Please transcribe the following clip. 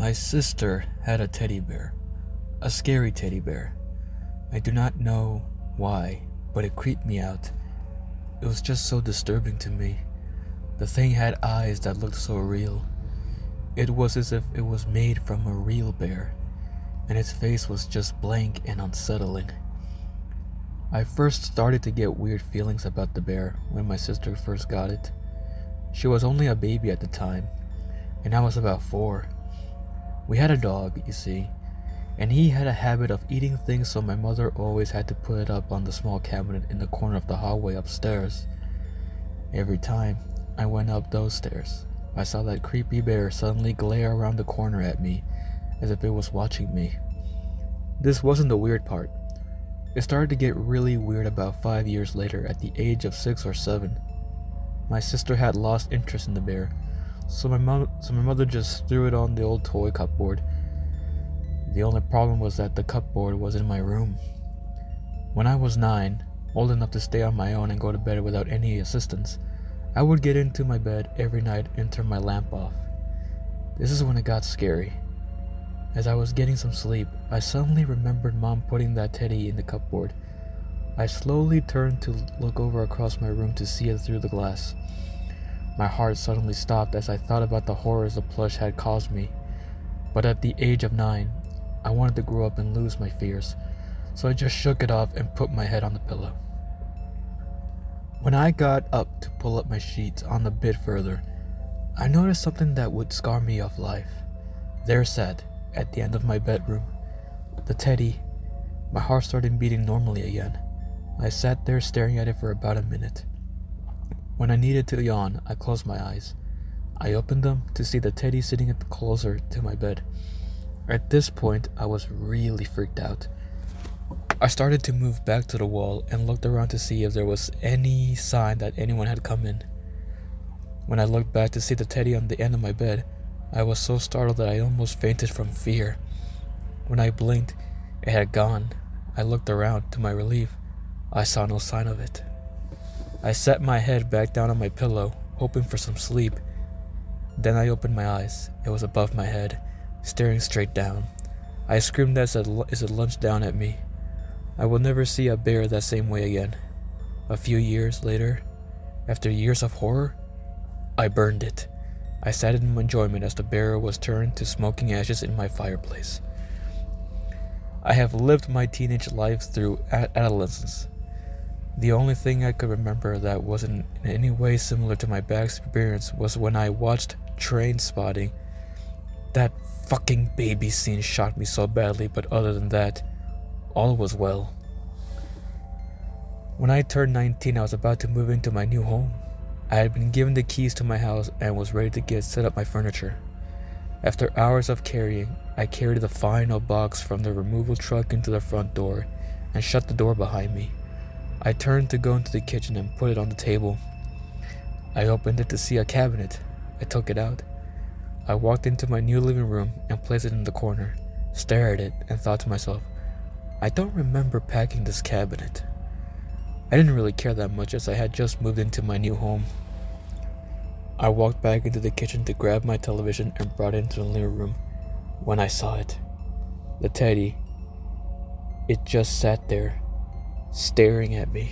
My sister had a teddy bear, a scary teddy bear. I do not know why, but it creeped me out. It was just so disturbing to me. The thing had eyes that looked so real. It was as if it was made from a real bear, and its face was just blank and unsettling. I first started to get weird feelings about the bear when my sister first got it. She was only a baby at the time, and I was about 4. We had a dog, you see, and he had a habit of eating things, so my mother always had to put it up on the small cabinet in the corner of the hallway upstairs. Every time I went up those stairs, I saw that creepy bear suddenly glare around the corner at me as if it was watching me. This wasn't the weird part. It started to get really weird about 5 years later at the age of 6 or 7. My sister had lost interest in the bear, so my mother just threw it on the old toy cupboard. The only problem was that the cupboard was in my room. When I was 9, old enough to stay on my own and go to bed without any assistance, I would get into my bed every night and turn my lamp off. This is when it got scary. As I was getting some sleep, I suddenly remembered Mom putting that teddy in the cupboard. I slowly turned to look over across my room to see it through the glass. My heart suddenly stopped as I thought about the horrors the plush had caused me. But at the age of 9, I wanted to grow up and lose my fears, so I just shook it off and put my head on the pillow. When I got up to pull up my sheets on the bed further, I noticed something that would scar me off life. There sat, at the end of my bedroom, the teddy. My heart started beating normally again. I sat there staring at it for about a minute. When I needed to yawn, I closed my eyes. I opened them to see the teddy sitting closer to my bed. At this point, I was really freaked out. I started to move back to the wall and looked around to see if there was any sign that anyone had come in. When I looked back to see the teddy on the end of my bed, I was so startled that I almost fainted from fear. When I blinked, it had gone. I looked around. To my relief, I saw no sign of it. I set my head back down on my pillow, hoping for some sleep. Then I opened my eyes. It was above my head, staring straight down. I screamed as it lunged down at me. I will never see a bear that same way again. A few years later, after years of horror, I burned it. I sat in enjoyment as the bear was turned to smoking ashes in my fireplace. I have lived my teenage life through adolescence. The only thing I could remember that wasn't in any way similar to my bad experience was when I watched Train Spotting. That fucking baby scene shocked me so badly, but other than that, all was well. When I turned 19, I was about to move into my new home. I had been given the keys to my house and was ready to set up my furniture. After hours of carrying, I carried the final box from the removal truck into the front door and shut the door behind me. I turned to go into the kitchen and put it on the table. I opened it to see a cabinet. I took it out. I walked into my new living room and placed it in the corner, stared at it, and thought to myself, I don't remember packing this cabinet. I didn't really care that much as I had just moved into my new home. I walked back into the kitchen to grab my television and brought it into the living room. When I saw it, the teddy, it just sat there, staring at me.